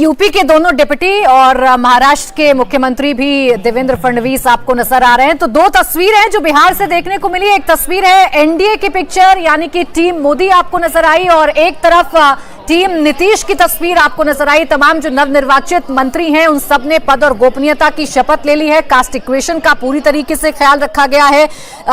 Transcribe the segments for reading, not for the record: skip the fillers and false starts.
UP के दोनों deputy और महाराष्ट्र के मुख्यमंत्री भी देवेंद्र फडणवीस आपको नजर आ रहे हैं। तो दो तस्वीर हैं जो बिहार से देखने को मिली। एक तस्वीर है एनडीए की पिक्चर यानी कि टीम मोदी आपको नजर आई और एक तरफ टीम नीतीश की तस्वीर आपको नजर आई। तमाम जो नवनिर्वाचित मंत्री हैं उन सब ने पद और गोपनीयता की शपथ ले ली है। कास्ट इक्वेशन का पूरी तरीके से ख्याल रखा गया है।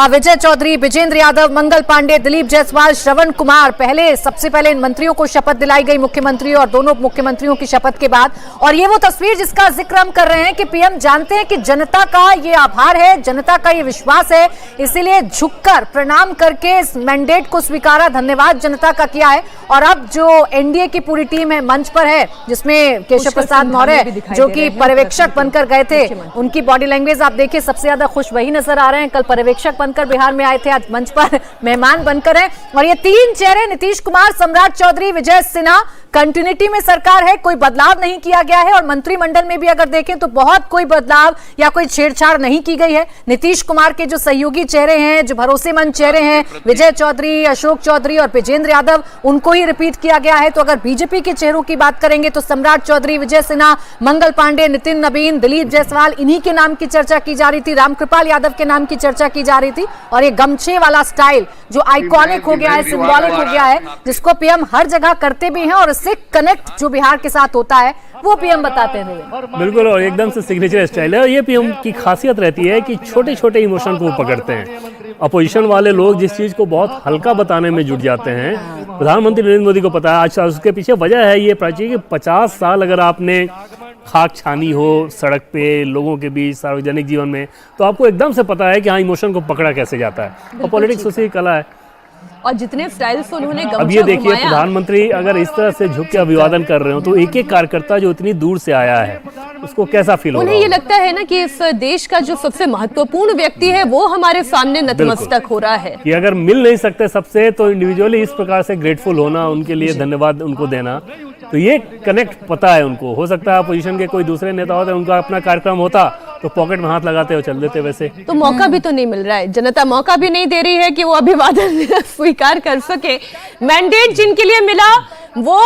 विजय चौधरी, विजेंद्र यादव, मंगल पांडे, दिलीप जायसवाल, श्रवण कुमार, सबसे पहले इन मंत्रियों को शपथ दिलाई गई मुख्यमंत्री और दोनों मुख्यमंत्रियों की शपथ के बाद। और ये वो तस्वीर जिसका जिक्र हम कर रहे हैं कि पीएम जानते हैं कि जनता का ये आभार है, जनता का ये विश्वास है, इसीलिए झुककर प्रणाम करके इस मैंडेट को स्वीकारा, धन्यवाद जनता का किया है। और अब जो एनडीए की पूरी टीम है मंच पर है, जिसमें केशव प्रसाद मौर्य जो कि पर्यवेक्षक बनकर गए थे, उनकी बॉडी लैंग्वेज आप देखिए, सबसे ज्यादा खुश वही नजर आ रहे हैं। कल पर्यवेक्षक बनकर बिहार में आए थे, आज मंच पर मेहमान बनकर हैं। और ये तीन चेहरे नीतीश कुमार, सम्राट चौधरी, विजय सिन्हा, कंटिन्यूटी में सरकार है, कोई बदलाव नहीं किया गया है। और मंत्रिमंडल में भी अगर देखें तो बहुत कोई बदलाव या कोई छेड़छाड़ नहीं की गई है। नीतीश कुमार के जो सहयोगी चेहरे हैं, जो भरोसेमंद चेहरे हैं, विजय चौधरी, अशोक चौधरी और विजेंद्र यादव, उनको ही रिपीट किया गया है। तो अगर बीजेपी के चेहरों की बात करेंगे तो सम्राट चौधरी, विजय सिन्हा, मंगल पांडे, नितिन नवीन, दिलीप जायसवाल, इन्हीं के नाम की चर्चा की जा रही थी। रामकृपाल यादव के नाम की चर्चा की जा रही थी। और ये गमछे वाला स्टाइल जो आइकॉनिक हो गया है, सिंबॉलिक हो गया है, जिसको पीएम हर जगह करते भी हैं और इससे कनेक्ट जो बिहार के साथ होता है वो पीएम बताते हैं। बिल्कुल, और एकदम से सिग्नेचर स्टाइल है। और ये पीएम की खासियत रहती है कि छोटे छोटे इमोशन को पकड़ते हैं। अपोजिशन वाले लोग जिस चीज को बहुत हल्का बताने में जुट जाते हैं, प्रधानमंत्री नरेंद्र मोदी को पता है। आज उसके पीछे वजह है ये प्राची कि 50 साल अगर आपने खाक छानी हो सड़क पे, लोगों के बीच, सार्वजनिक जीवन में, तो आपको एकदम से पता है कि हाँ, इमोशन को पकड़ा कैसे जाता है। और पॉलिटिक्स उसी कला है। और जितने स्टाइल से उन्होंने अब ये देखिए, प्रधानमंत्री अगर इस तरह से झुक के अभिवादन कर रहे हो तो एक एक कार्यकर्ता जो इतनी दूर से आया है उसको कैसा फील होगा? उन्हें ये लगता है ना कि इस देश का जो सबसे महत्वपूर्ण व्यक्ति है वो हमारे सामने नतमस्तक हो रहा है। कि अगर मिल नहीं सकते सबसे तो इंडिविजुअली इस प्रकार से ग्रेटफुल होना, उनके लिए धन्यवाद उनको देना, तो ये कनेक्ट पता है उनको। हो सकता है अपोजिशन के कोई दूसरे नेता होते, उनका अपना कार्यक्रम होता तो पॉकेट में हाथ लगाते हो चल देते। वैसे तो मौका भी तो नहीं मिल रहा है, जनता मौका भी नहीं दे रही है कि वो अभिवादन स्वीकार कर सके। मैंडेट जिनके लिए मिला वो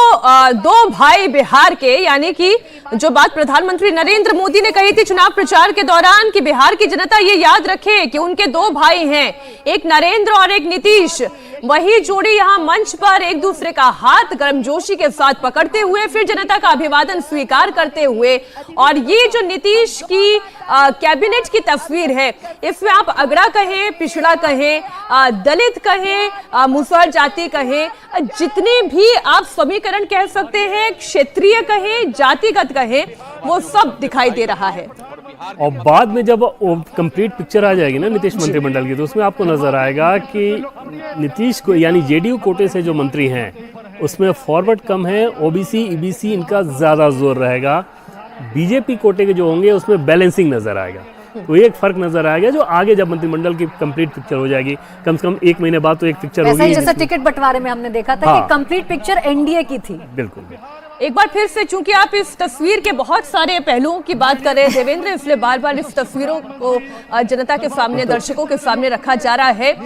दो भाई बिहार के, यानी कि जो बात प्रधानमंत्री नरेंद्र मोदी ने कही थी चुनाव प्रचार के दौरान कि बिहार की जनता ये याद रखे कि उनके दो भाई हैं, एक नरेंद्र और एक नीतीश। वही जोड़ी यहाँ मंच पर एक दूसरे का हाथ गर्मजोशी के साथ पकड़ते हुए फिर जनता का अभिवादन स्वीकार करते हुए। और ये जो नीतीश की कैबिनेट की तस्वीर है, इसमें आप अगड़ा कहें, पिछड़ा कहें, दलित कहें, मुसहर जाति कहें, जितने भी आप समीकरण कह सकते हैं, क्षेत्रीय कहें, जातिगत कहें, वो सब दिखाई दे रहा है। और बाद में जब कंप्लीट पिक्चर आ जाएगी ना नीतीश मंत्रिमंडल की, तो उसमें आपको नजर आएगा कि नीतीश को यानी जेडीयू कोटे से जो मंत्री हैं उसमें फॉरवर्ड कम है, ओबीसी ईबीसी इनका ज्यादा जोर रहेगा। बीजेपी कोटे के जो होंगे उसमें बैलेंसिंग नजर आएगा। तो एक फर्क नजर आएगा जो आगे जब मंत्रिमंडल की कंप्लीट पिक्चर हो जाएगी, कम से कम 1 महीने बाद तो एक पिक्चर होगी। जैसे टिकट बंटवारे में हमने देखा था कि कंप्लीट पिक्चर एनडीए की थी। बिल्कुल। एक बार फिर से, चूंकि आप इस तस्वीर के बहुत सारे पहलुओं की बात कर रहे हैं देवेंद्र, इसलिए बार बार इस तस्वीरों को जनता के सामने, दर्शकों के सामने रखा जा रहा है।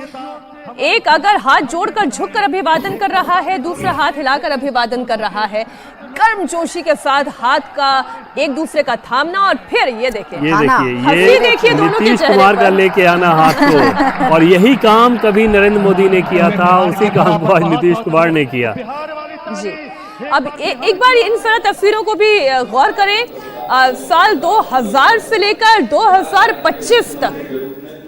एक अगर हाथ जोड़कर झुककर अभिवादन कर रहा है, दूसरा हाथ हिलाकर अभिवादन कर रहा है, गर्मजोशी के साथ हाथ का एक दूसरे का थामना। और फिर ये देखिए, ये देखिए दोनों के नीतीश कुमार का लेके आना हाथ को। और यही काम कभी नरेंद्र मोदी ने किया था, उसी काम को आज नीतीश कुमार ने किया जी। अब एक बार इन सारी तस्वीरों को भी गौर करें। साल 2000 से लेकर 2025 तक,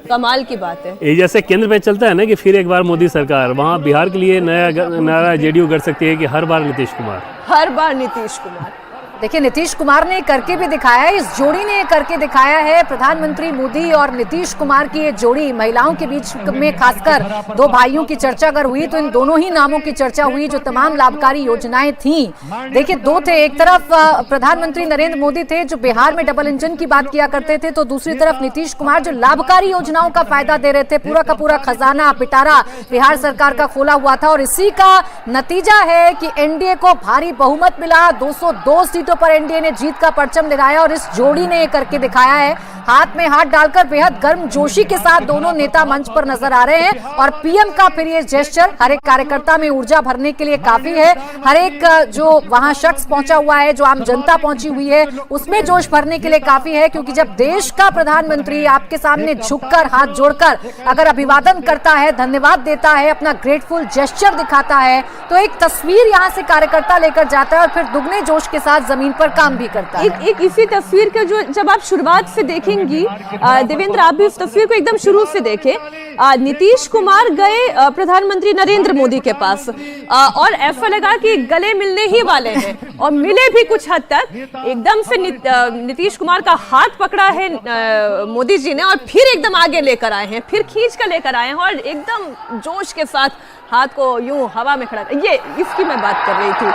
कमाल की बात है। ये जैसे केंद्र पे चलता है ना कि फिर एक बार मोदी सरकार, वहाँ बिहार के लिए नया जेडीयू कर सकती है कि हर बार नीतीश कुमार, हर बार नीतीश कुमार। देखिए, नीतीश कुमार ने करके भी दिखाया है, इस जोड़ी ने करके दिखाया है। प्रधानमंत्री मोदी और नीतीश कुमार की ये जोड़ी, महिलाओं के बीच में खासकर दो भाइयों की चर्चा अगर हुई तो इन दोनों ही नामों की चर्चा हुई जो तमाम लाभकारी योजनाएं थी। देखिए, दो थे, एक तरफ प्रधानमंत्री नरेंद्र मोदी थे जो बिहार में डबल इंजन की बात किया करते थे, तो दूसरी तरफ नीतीश कुमार जो लाभकारी योजनाओं का फायदा दे रहे थे। पूरा का पूरा खजाना, पिटारा बिहार सरकार का खोला हुआ था। और इसी का नतीजा है कि एनडीए को भारी बहुमत मिला, 202 सीटें सीटों पर एनडीए ने जीत का परचम लहराया और इस जोड़ी ने ये करके दिखाया है। हाथ में हाथ डालकर बेहद गर्मजोशी के साथ दोनों नेता मंच पर नजर आ रहे हैं और पीएम का फिर ये जेस्चर हर एक कार्यकर्ता में ऊर्जा भरने के लिए काफी है। हर एक जो वहां शख्स पहुंचा हुआ है, जो आम जनता पहुंची हुई है, उसमें जोश भरने के लिए काफी है, क्योंकि जब देश का प्रधानमंत्री आपके सामने झुककर हाथ जोड़कर अगर अभिवादन करता है, धन्यवाद देता है, अपना ग्रेटफुल जेस्चर दिखाता है, तो एक तस्वीर यहाँ से कार्यकर्ता लेकर जाता है और फिर दुगने जोश के साथ जमीन पर काम भी करता है। एक इसी तस्वीर के जो जब आप शुरुआत से देखेंगी देवेंद्र, आप भी इस तस्वीर को एकदम शुरू से देखें। नीतीश कुमार गए प्रधानमंत्री नरेंद्र मोदी के पास और ऐसा लगा कि गले मिलने ही वाले हैं और मिले भी कुछ हद तक। एकदम से नीतीश कुमार का हाथ पकड़ा है मोदी जी ने और फिर एकदम आगे लेकर आए हैं, फिर खींच कर लेकर आए हैं और एकदम जोश के साथ हाथ को यूं हवा में खड़ा, ये इसकी मैं बात कर रही थी।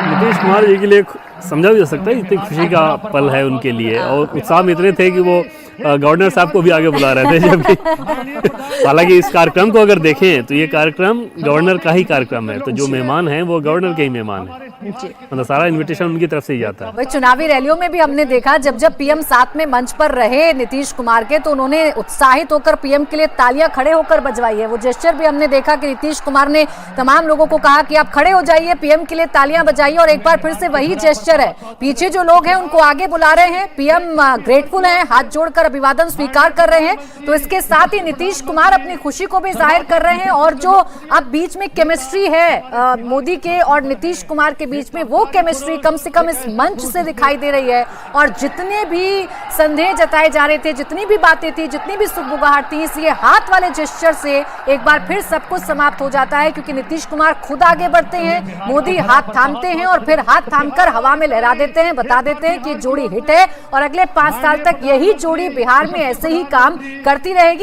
नीतीश कुमार जी के लिए समझा भी जा सकता है, इतनी खुशी का पल है उनके लिए और उत्साह में इतने थे कि वो गवर्नर साहब को भी आगे बुला रहे थे। जबकि हालांकि इस कार्यक्रम को अगर देखें तो ये कार्यक्रम गवर्नर का ही कार्यक्रम है, तो जो मेहमान हैं वो गवर्नर के ही मेहमान हैं, मतलब सारा इनविटेशन उनकी तरफ से ही जाता है। वही चुनावी रैलियों में भी हमने देखा, जब जब पीएम साथ में मंच पर रहे नीतीश कुमार के, तो उन्होंने उत्साहित होकर पीएम के लिए तालियां खड़े होकर बजवाई है। वो जेस्चर भी हमने देखा कि नीतीश कुमार ने तमाम लोगों को कहा कि आप खड़े हो जाइए, पीएम के लिए तालियां बजाइए, और एक बार फिर से वही जेस्चर है। पीछे जो लोग हैं उनको आगे बुला रहे हैं, पीएम ग्रेटफुल हैं, हाथ जोड़कर अभिवादन स्वीकार कर रहे हैं। तो इसके साथ ही नीतीश कुमार अपनी खुशी को भी जाहिर कर रहे हैं और जो अब बीच में केमिस्ट्री है मोदी के और नीतीश कुमार के बीच में, वो केमिस्ट्री कम से कम इस मंच से दिखाई दे रही है। और जितने भी संदेह जताए जा रहे थे, जितनी भी बातें थी, जितनी भी सुगबुगाहट थी, इस ये हाथ वाले जेस्चर से एक बार फिर सब कुछ समाप्त हो जाता है, क्योंकि नीतीश कुमार खुद आगे बढ़ते हैं, मोदी हाथ थामते हैं और फिर हाथ थामकर हवा में लहरा देते हैं, बता देते हैं कि जोड़ी हिट है और अगले 5 साल तक यही जोड़ी बिहार में ऐसे ही काम करती रहेगी।